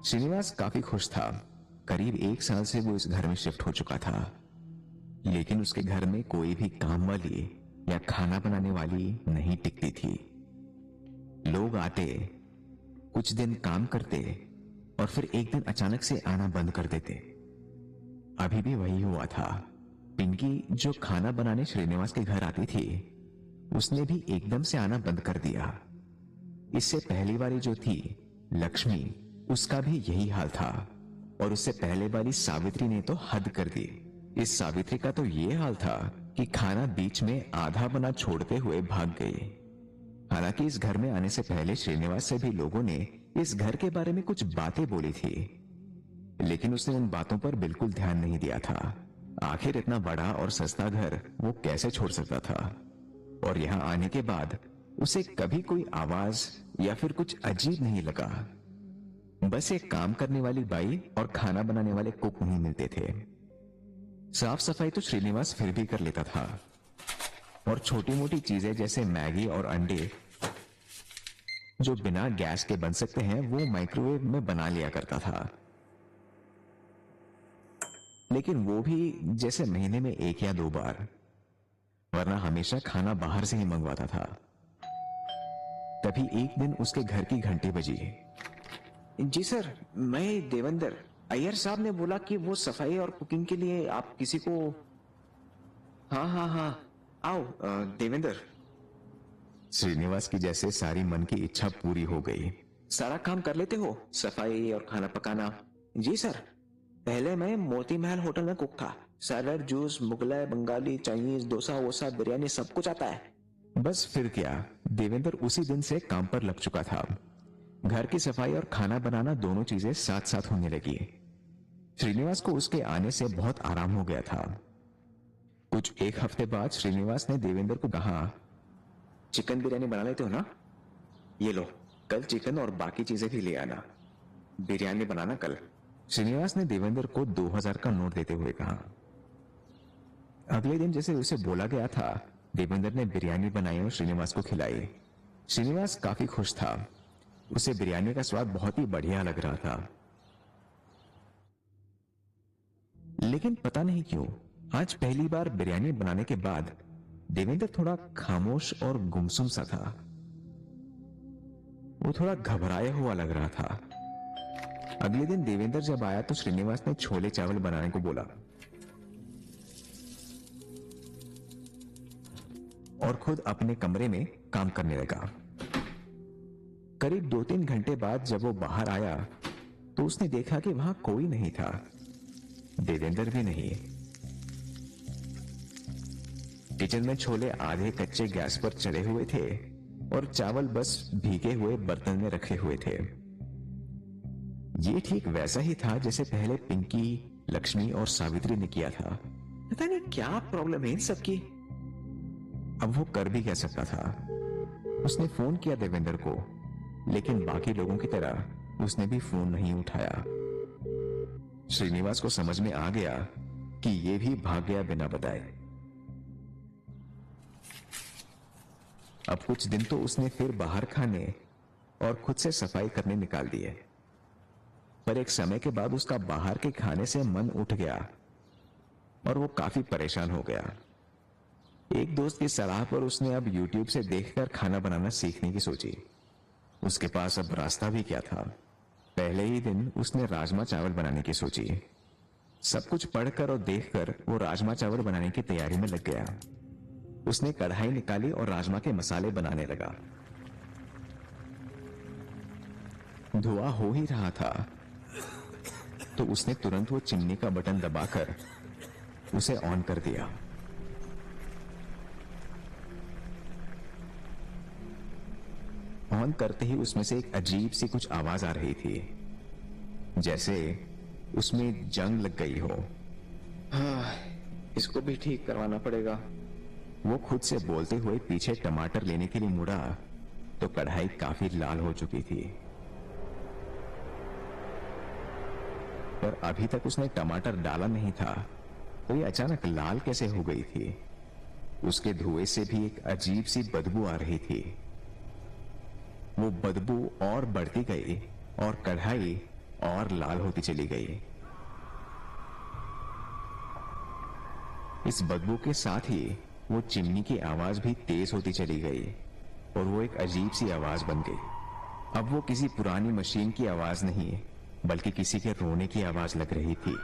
श्रीनिवास काफी खुश था। करीब 1 साल से वो इस घर में शिफ्ट हो चुका था, लेकिन उसके घर में कोई भी काम वाली या खाना बनाने वाली नहीं टिकती थी। लोग आते, कुछ दिन काम करते और फिर एक दिन अचानक से आना बंद कर देते। अभी भी वही हुआ था। पिंकी जो खाना बनाने श्रीनिवास के घर आती थी, उसने भी एकदम से आना बंद कर दिया। इससे पहली वाली जो थी लक्ष्मी, उसका भी यही हाल था। और उससे पहले वाली सावित्री ने तो हद कर दी। इस सावित्री का तो ये हाल था कि खाना बीच में आधा बना छोड़ते हुए भाग गई। हालांकि इस घर में आने से पहले श्रीनिवास से भी लोगों ने इस घर के बारे में कुछ बातें बोली थी, लेकिन उसने उन बातों पर बिल्कुल ध्यान नहीं दिया था। आखिर इतना बड़ा और सस्ता घर वो कैसे छोड़ सकता था। और यहां आने के बाद उसे कभी कोई आवाज या फिर कुछ अजीब नहीं लगा। बस एक काम करने वाली बाई और खाना बनाने वाले कुक नहीं मिलते थे। साफ सफाई तो श्रीनिवास फिर भी कर लेता था, और छोटी मोटी चीजें जैसे मैगी और अंडे जो बिना गैस के बन सकते हैं, वो माइक्रोवेव में बना लिया करता था। लेकिन वो भी जैसे महीने में 1 या 2 बार, वरना हमेशा खाना बाहर से ही मंगवाता था। तभी एक दिन उसके घर की घंटी बजी। जी सर, मैं देवेंद्र। अय्यर साहब ने बोला कि वो सफाई और कुकिंग के लिए आप किसी को। हाँ हाँ हाँ, आओ देवेंद्र। श्रीनिवास की जैसे सारी मन की इच्छा पूरी हो गई। सारा काम कर लेते हो, सफाई और खाना पकाना? जी सर, पहले मैं मोती महल होटल में कुक था। Salad, juice, Mughlai, Bengali, Chinese, dosa वोसा, बिरयानी सब कुछ आता है। बस फिर क्या, देवेंद्र उसी दिन से काम पर लग चुका था। घर की सफाई और खाना बनाना दोनों चीजें साथ साथ होने लगी। श्रीनिवास को उसके आने से बहुत आराम हो गया था। कुछ 1 हफ्ते बाद श्रीनिवास ने देवेंद्र को कहा, चिकन बिरयानी बना लेते हो ना? ये लो, कल चिकन और बाकी चीजें भी ले आना। बिरयानी बनाना कल। श्रीनिवास ने देवेंद्र को 2000 का नोट देते हुए कहा। अगले दिन जैसे उसे बोला गया था, देवेंद्र ने बिरयानी बनाई और श्रीनिवास को खिलाई। श्रीनिवास काफी खुश था। उसे बिरयानी का स्वाद बहुत ही बढ़िया लग रहा था। लेकिन पता नहीं क्यों आज पहली बार बिरयानी बनाने के बाद देवेंद्र थोड़ा खामोश और गुमसुम सा था। वो थोड़ा घबराया हुआ लग रहा था। अगले दिन देवेंद्र जब आया तो श्रीनिवास ने छोले चावल बनाने को बोला और खुद अपने कमरे में काम करने लगा। करीब 2-3 घंटे बाद जब वो बाहर आया तो उसने देखा कि वहां कोई नहीं था, देवेंद्र भी नहीं। किचन में छोले आधे कच्चे गैस पर चढ़े हुए थे और चावल बस भीगे हुए बर्तन में रखे हुए थे। ये ठीक वैसा ही था जैसे पहले पिंकी, लक्ष्मी और सावित्री ने किया था। पता नहीं क्या प्रॉब्लम है इन सबकी। अब वो कर भी क्या सकता था। उसने फोन किया देवेंद्र को, लेकिन बाकी लोगों की तरह उसने भी फोन नहीं उठाया। श्रीनिवास को समझ में आ गया कि ये भी भाग गया बिना बताए। अब कुछ दिन तो उसने फिर बाहर खाने और खुद से सफाई करने निकाल दिए, पर एक समय के बाद उसका बाहर के खाने से मन उठ गया और वो काफी परेशान हो गया। एक दोस्त की सलाह पर उसने अब YouTube से देखकर खाना बनाना सीखने की सोची। उसके पास अब रास्ता भी क्या था। पहले ही दिन उसने राजमा चावल बनाने की सोची। सब कुछ पढ़कर और देखकर वो राजमा चावल बनाने की तैयारी में लग गया। उसने कढ़ाई निकाली और राजमा के मसाले बनाने लगा। धुआं हो ही रहा था तो उसने तुरंत वो चिमनी का बटन दबाकर उसे ऑन कर दिया। ऑन करते ही उसमें से एक अजीब सी कुछ आवाज आ रही थी, जैसे उसमें जंग लग गई हो। हाँ, इसको भी ठीक करवाना पड़ेगा। वो खुद से बोलते हुए पीछे टमाटर लेने के लिए मुड़ा तो कढ़ाई काफी लाल हो चुकी थी, पर अभी तक उसने टमाटर डाला नहीं था तो ये अचानक लाल कैसे हो गई थी। उसके धुएं से भी एक अजीब सी बदबू आ रही थी। वो बदबू और बढ़ती गई और कढ़ाई और लाल होती चली गई। इस बदबू के साथ ही वो चिमनी की आवाज भी तेज होती चली गई और वो एक अजीब सी आवाज बन गई। अब वो किसी पुरानी मशीन की आवाज नहीं बल्कि किसी के रोने की आवाज लग रही थी।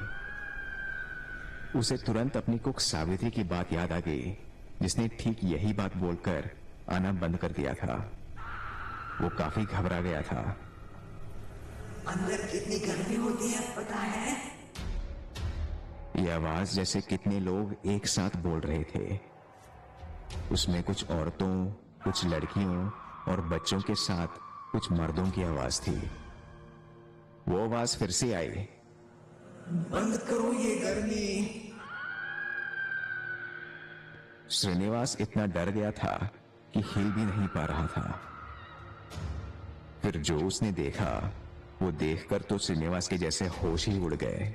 उसे तुरंत अपनी कुक सावित्री की बात याद आ गई, जिसने ठीक यही बात बोलकर आना बंद कर दिया था। वो काफी घबरा गया था। अंदर कितनी गर्मी होती है पता है? ये आवाज जैसे कितने लोग एक साथ बोल रहे थे। उसमें कुछ औरतों, कुछ लड़कियों और बच्चों के साथ कुछ मर्दों की आवाज थी। वो आवाज फिर से आई, बंद करो ये गर्मी। श्रीनिवास इतना डर गया था कि हिल भी नहीं पा रहा था। फिर जो उसने देखा वो देखकर तो श्रीनिवास के जैसे होश ही उड़ गए।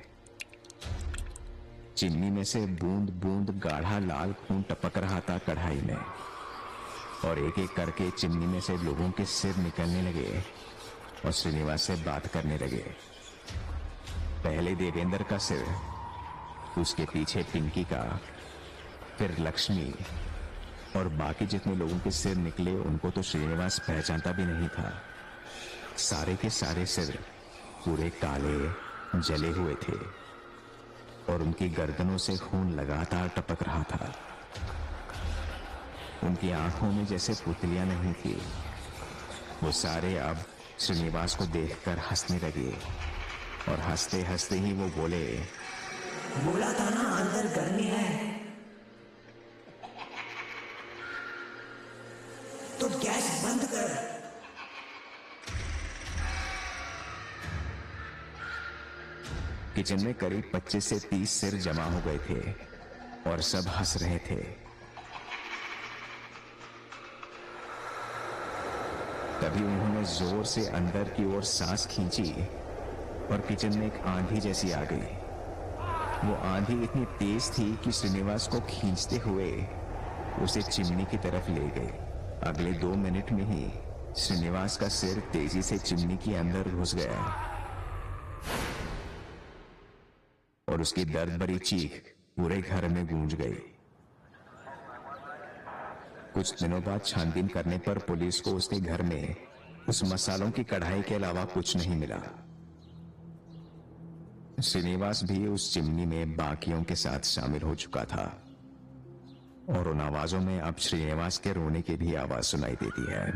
चिमनी में से बूंद बूंद गाढ़ा लाल खून टपक रहा था कढ़ाई में और एक एक करके चिमनी में से लोगों के सिर निकलने लगे और श्रीनिवास से बात करने लगे। पहले देवेंद्र का सिर, उसके पीछे पिंकी का, फिर लक्ष्मी और बाकी जितने लोगों के सिर निकले उनको तो श्रीनिवास पहचानता भी नहीं था। सारे के सारे सिर पूरे काले जले हुए थे और उनकी गर्दनों से खून लगातार टपक रहा था। उनकी आंखों में जैसे पुतलियां नहीं थी। वो सारे अब श्रीनिवास को देखकर हंसने लगे और हंसते हंसते ही वो बोले, बोला था ना अंदर गर्मी है, तो गैस बंद कर। किचन में करीब 25 से 30 सिर जमा हो गए थे और सब हंस रहे थे। तभी उन्होंने जोर से अंदर की ओर सांस खींची और किचन में एक आंधी जैसी आ गई। वो आंधी इतनी तेज थी कि श्रीनिवास को खींचते हुए उसे चिमनी की तरफ ले गए। अगले 2 मिनट में ही श्रीनिवास का सिर तेजी से चिमनी के अंदर घुस गया और उसकी दर्द भरी चीख पूरे घर में गूंज गई। कुछ दिनों बाद छानबीन करने पर पुलिस को उसके घर में उस मसालों की कढ़ाई के अलावा कुछ नहीं मिला। श्रीनिवास भी उस चिमनी में बाकियों के साथ शामिल हो चुका था और उन आवाजों में अब श्रीनिवास के रोने की भी आवाज सुनाई देती है।